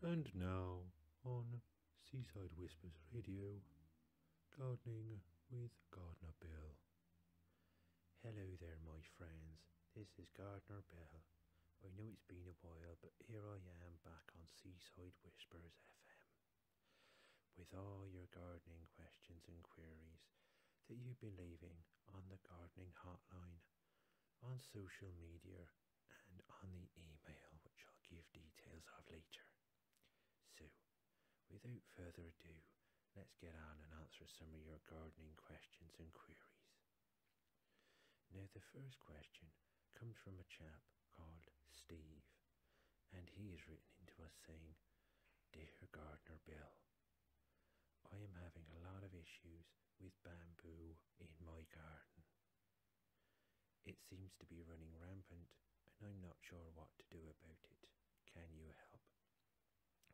And now, on Seaside Whispers Radio, gardening with Gardener Bill. Hello there, my friends. This is Gardener Bill. I know it's been a while, but here I am back on Seaside Whispers FM with all your gardening questions and queries that you've been leaving on the gardening hotline, on social media, and on the email, which I'll give details of later. So, without further ado, let's get on and answer some of your gardening questions and queries. Now, the first question comes from a chap called Steve, and he has written into us saying, "Dear Gardener Bill, I am having a lot of issues with bamboo in my garden. It seems to be running rampant, and I'm not sure what to do about it. Can you help?"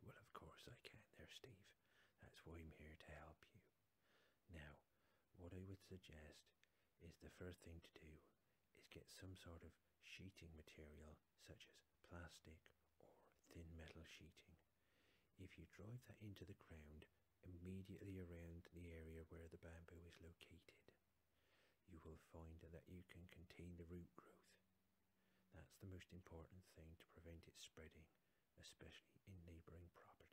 Well, of course I can there, Steve. That's why I'm here to help you. Now, what I would suggest is the first thing to do is get some sort of sheeting material, such as plastic or thin metal sheeting. If you drive that into the ground immediately around the area where the bamboo is located, you will find that you can contain the root growth. That's the most important thing to prevent it spreading, especially in neighbouring properties.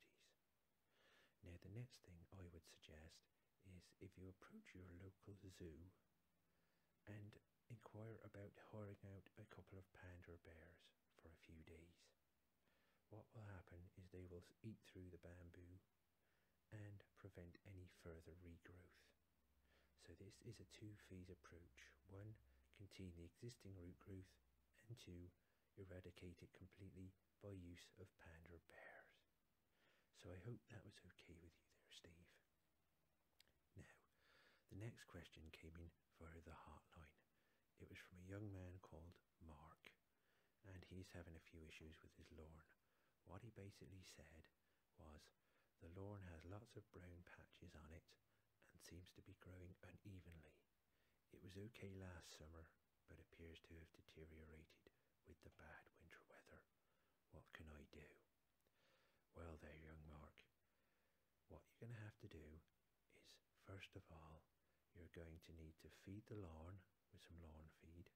Now, the next thing I would suggest is if you approach your local zoo and inquire about hiring out a couple of panda bears for a few days. What will happen is they will eat through the bamboo and prevent any further regrowth. So this is a two-phase approach. One, contain the existing root growth, and two, eradicate it completely by use of panda bears. So I hope that was okay with you there, Steve. Now, the next question came in via the hotline. It was from a young man called Mark, and he's having a few issues with his lawn. What he basically said was, the lawn has lots of brown patches on it and seems to be growing unevenly. It was okay last summer, but appears to have deteriorated with the bad winter weather. What can I do? Well there, young Mark, what you're going to have to do is, first of all, you're going to need to feed the lawn with some lawn feed,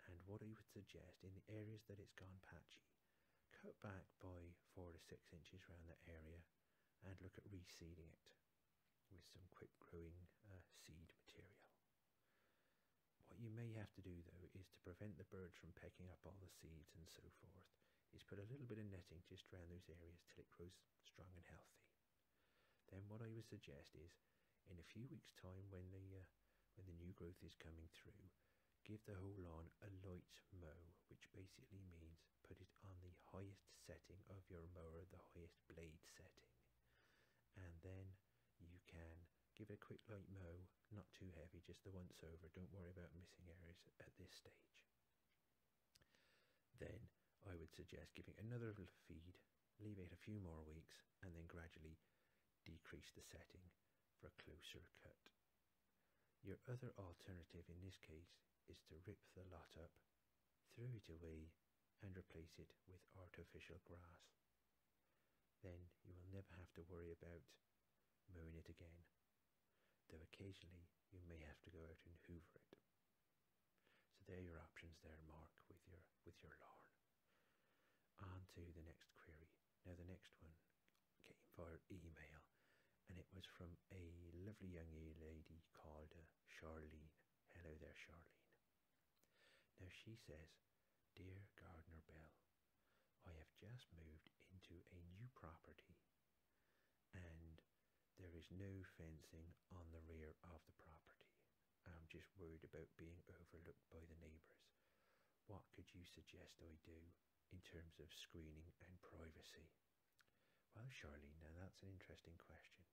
and what I would suggest, in the areas that it's gone patchy, cut back by 4 to 6 inches around that area and look at reseeding it with some quick growing seed material. What you may have to do though is, to prevent the birds from pecking up all the seeds and so forth, is put a little bit of netting just around those areas till it grows strong and healthy. Then what I would suggest is, in a few weeks time, when the new growth is coming through, give the whole lawn a light mow, which basically means put it on the highest setting of your mower, the highest blade setting, and then you can give it a quick light mow, not too heavy, just the once over. Don't worry about missing areas at this stage. Then I would suggest giving another little feed, leave it a few more weeks, and then gradually decrease the setting for a closer cut. Your other alternative in this case is to rip the lot up, throw it away, and replace it with artificial grass. Then you will never have to worry about mowing it again, though occasionally you may have to go out and hoover it. So there are your options there, Mark, with your lawn. On to the next query. Now, the next one came via email, and it was from a lovely young lady called Charlene. Hello there, Charlene. Now she says, "Dear Gardener Bill, I have just moved into a new property and there is no fencing on the rear of the property. I'm just worried about being overlooked by the neighbours. What could you suggest I do in terms of screening and privacy?" Well, Charlene, now that's an interesting question.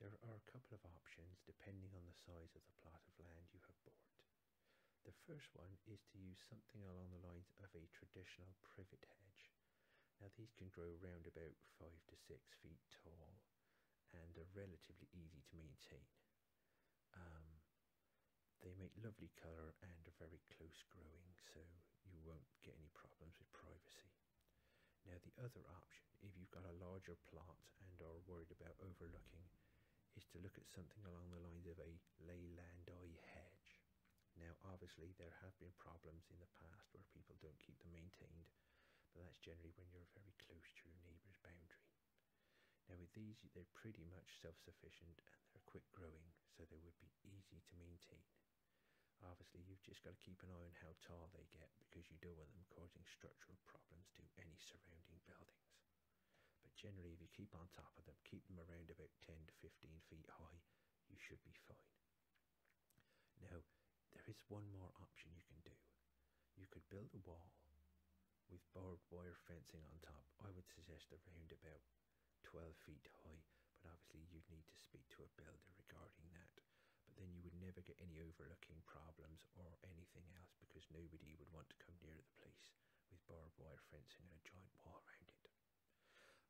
There are a couple of options depending on the size of the plot of land you have bought. The first one is to use something along the lines of a traditional privet hedge. Now, these can grow around about 5 to 6 feet tall and are relatively easy to maintain. They make lovely colour and are very close growing, so you won't get any problems with privacy. Now the other option, if you've got a larger plot and are worried about overlooking, is to look at something along the lines of a leylandii hedge. Now obviously there have been problems in the past where people don't keep them maintained, but that's generally when you're very close to your neighbour's boundary. Now with these, they're pretty much self-sufficient and they're quick growing, so they would be easy to maintain. Obviously you've just got to keep an eye on how tall they get, because you don't want them causing structural problems to any surrounding buildings. But generally if you keep on top of them, keep them around about 10 to 15 feet high, you should be fine. Now there is one more option you can do. You could build a wall with barbed wire fencing on top. I would suggest around about 12 feet high, but obviously you'd need to speak to a builder regarding that. But then you would never get any overlooking problems or anything else, because nobody would want to come near the place with barbed wire fencing and a giant wall around it.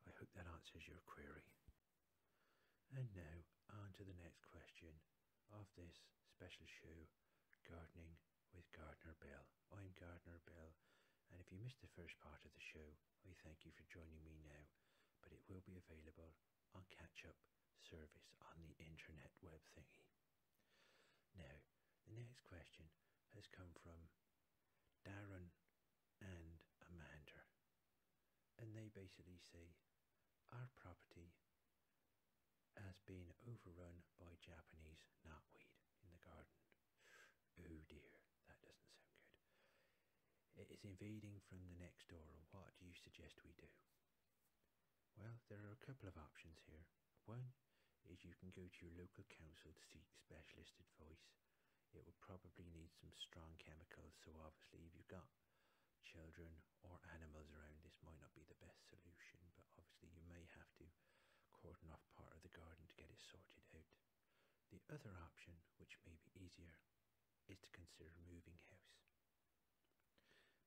I hope that answers your query. And now on to the next question of this special show, Gardening with Gardener Bill. I'm Gardener Bill, and if you missed the first part of the show, I thank you for joining me now, but it will be available on catch-up service on the internet web thingy. Now, the next question has come from Darren and Amanda, and they basically say, our property has been overrun by Japanese knotweed in the garden. Oh dear, that doesn't sound good. It is invading from the next door. What do you suggest we do? Well, there are a couple of options here. One is you can go to your local council to seek specialist advice. It would probably need some strong chemicals, so obviously if you've got children or animals around, this might not be the best solution, but obviously you may have to cordon off part of the garden to get it sorted out. The other option, which may be easier, is to consider moving house.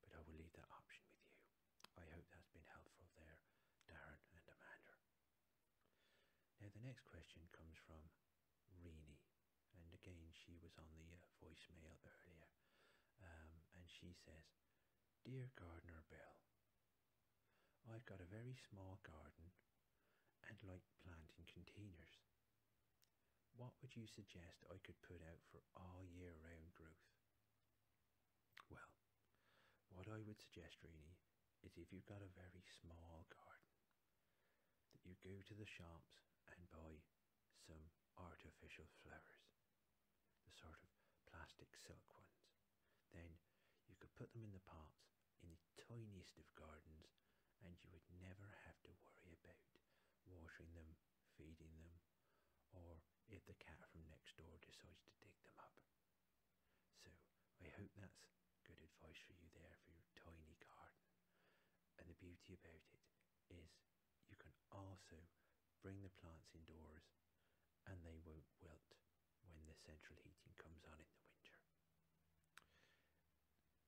But I will leave that option with you. I hope that's been helpful there, Darren and Amanda. Now the next question comes from Reenie, and again she was on the voicemail earlier, and she says, Dear Gardener Bill, I've got a very small garden and like planting containers. What would you suggest I could put out for all year round growth? Well, what I would suggest really is, if you've got a very small garden, that you go to the shops and buy some artificial flowers, the sort of plastic silk ones. Then you could put them in the pots in the tiniest of gardens, and you would never have to worry about watering them, feeding them, or if the cat from next door decides to dig them up. So I hope that's good advice for you there for your tiny garden. And the beauty about it is you can also bring the plants indoors and they won't wilt when the central heating comes on in the winter.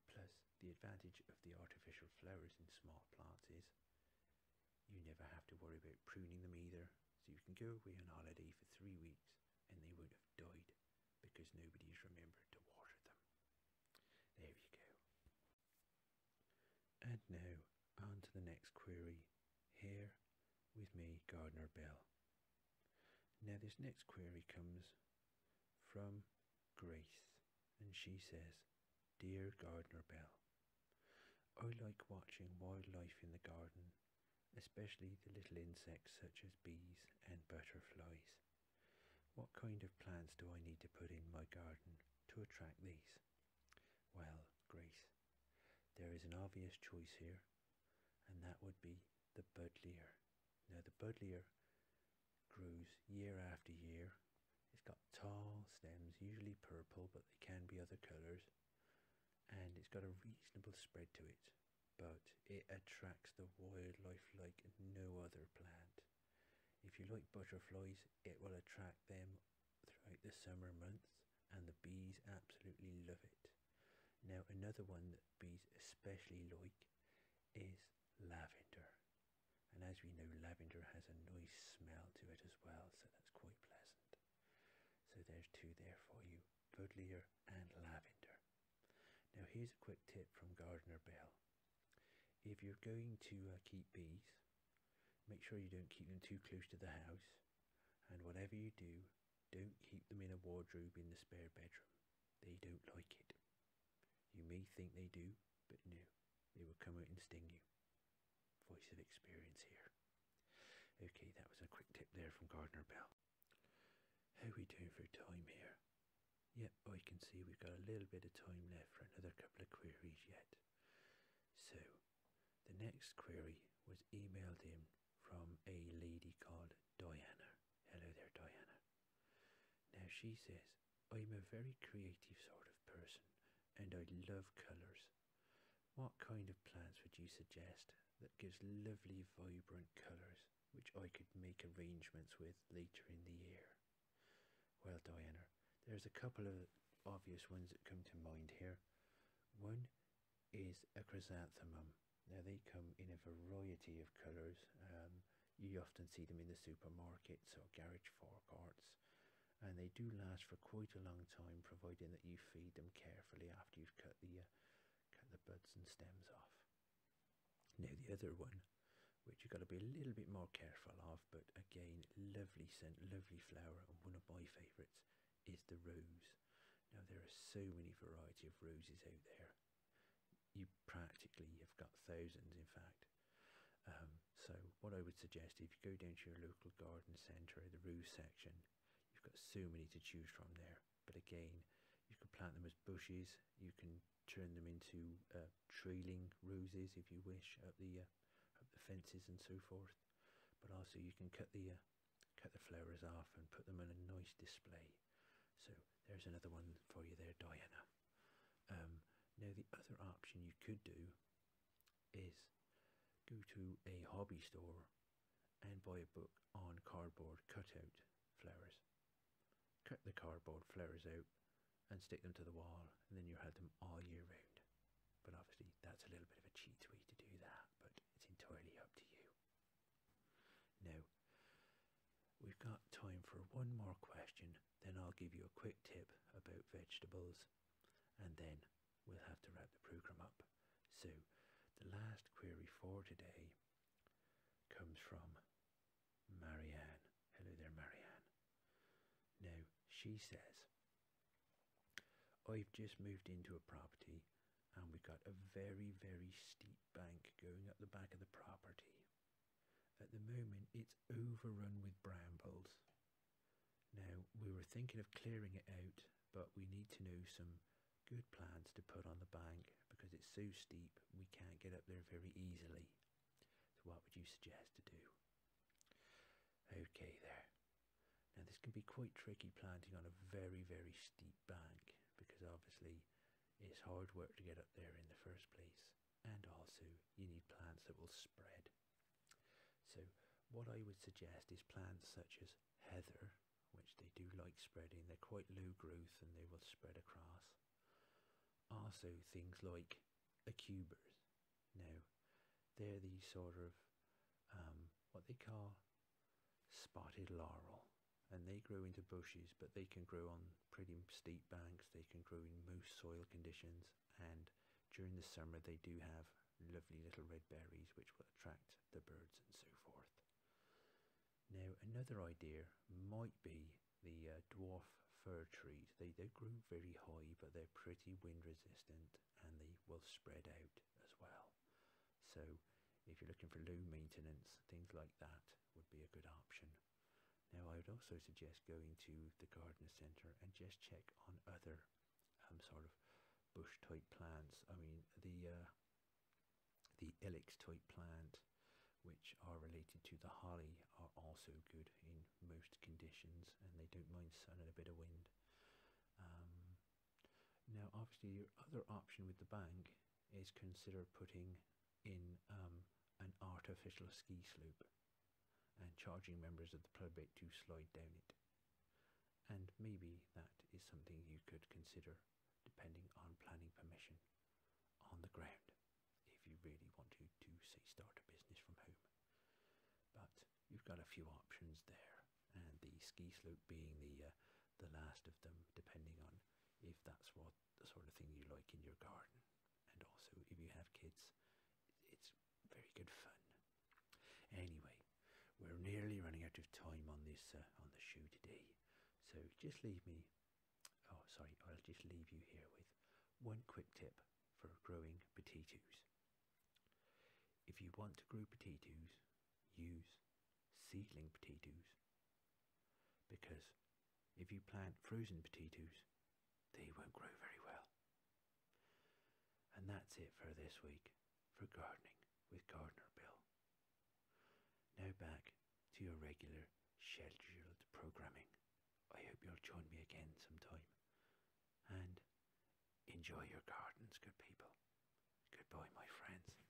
Plus, the advantage of the artificial flowers in small plants is you never have to worry about pruning them either. So you can go away on holiday for 3 weeks and they won't have died because nobody's remembered to water them. There you go. And now on to the next query, here with me, Gardener Bill. Now this next query comes from Grace, and she says, Dear Gardener Bill, I like watching wildlife in the garden, especially the little insects such as bees and butterflies. What kind of plants do I need to put in my garden to attract these? Well, Grace, there is an obvious choice here, and that would be the buddleia. Now the buddleia grows year after year. It's got tall stems, usually purple, but they can be other colours, and it's got a reasonable spread to it, but it attracts the wildlife like no other plant. If you like butterflies, it will attract them throughout the summer months, and the bees absolutely love it. Now another one that bees especially like is lavender, and as we know, lavender has a nice smell to it as well, so that's quite pleasant. So there's two there for you, buddleia and lavender. Now here's a quick tip from Gardener Bill. if you're going to keep bees, make sure you don't keep them too close to the house, and whatever you do, don't keep them in a wardrobe in the spare bedroom. They don't like it. You may think they do, but no, they will come out and sting you. Voice of experience here. Okay, that was a quick tip there from Gardner Bell. How are we doing for time here? Yep, I can see we've got a little bit of time left for another couple of queries yet. So, the next query was emailed in from a lady called Diana. Hello there, Diana. Now she says, I'm a very creative sort of person and I love colours. What kind of plants would you suggest that gives lovely vibrant colours which I could make arrangements with later in the year? Well, Diana, there's a couple of obvious ones that come to mind here. One is a chrysanthemum. Now they come in a variety of colours. You often see them in the supermarkets or garage forecourts, and they do last for quite a long time, providing that you feed them carefully after you've cut the buds and stems off. Now the other one, which you've got to be a little bit more careful of, but again, lovely scent, lovely flower, and one of my favourites is the rose. Now there are so many variety of roses out there. You practically have got thousands, in fact. So what I would suggest, if you go down to your local garden centre, the rose section, you've got so many to choose from there. But again, you can plant them as bushes. You can turn them into trailing roses if you wish, up the fences and so forth. But also you can cut the flowers off and put them on a nice display. So there's another one for you there, Diana. Now the other option you could do is go to a hobby store and buy a book on cardboard cutout flowers. Cut the cardboard flowers out and stick them to the wall, and then you have them all year round. But obviously that's a little bit of a cheat way to do that, but it's entirely up to you. Now, we've got time for one more question, then I'll give you a quick tip about vegetables, and then we'll have to wrap the programme up. So, the last query for today comes from Marianne. Hello there, Marianne. Now, she says, I've just moved into a property and we've got a very, very steep bank going up the back of the property. At the moment, it's overrun with brambles. Now, we were thinking of clearing it out, but we need to know some good plants to put on the bank because it's so steep we can't get up there very easily. So what would you suggest to do? Okay there. Now this can be quite tricky planting on a very, very steep bank because obviously it's hard work to get up there in the first place, and also you need plants that will spread. So what I would suggest is plants such as heather, which they do like spreading. They're quite low growth and they will spread across. Also things like acubers. Now they're these sort of what they call spotted laurel, and they grow into bushes, but they can grow on pretty steep banks. They can grow in most soil conditions, and during the summer they do have lovely little red berries which will attract the birds and so forth. Now another idea might be the dwarf fir trees. They grow very high, but they're pretty wind resistant and they will spread out as well. So if you're looking for low maintenance, things like that would be a good option. Now I would also suggest going to the garden centre and just check on other sort of bush type plants. I mean the ilex type plant, which are related to the holly, are also good in most conditions and they don't mind sun and a bit of wind. Now obviously your other option with the bank is consider putting in an artificial ski slope and charging members of the public to slide down it. And maybe that is something you could consider depending on planning permission on the ground if you really want to say start a business from home. But you've got a few options there, and the ski slope being the last of them, depending on if that's what the sort of thing you like in your garden. And also if you have kids, it's very good fun. Anyway, we're nearly running out of time on this on the show today, so just leave me. Oh, sorry, I'll just leave you here with one quick tip for growing potatoes. If you want to grow potatoes, use seedling potatoes, because if you plant frozen potatoes, they won't grow very well. And that's it for this week for gardening with Gardener Bill. Now back to your regular scheduled programming. I hope you'll join me again sometime. And enjoy your gardens, good people. Goodbye, my friends.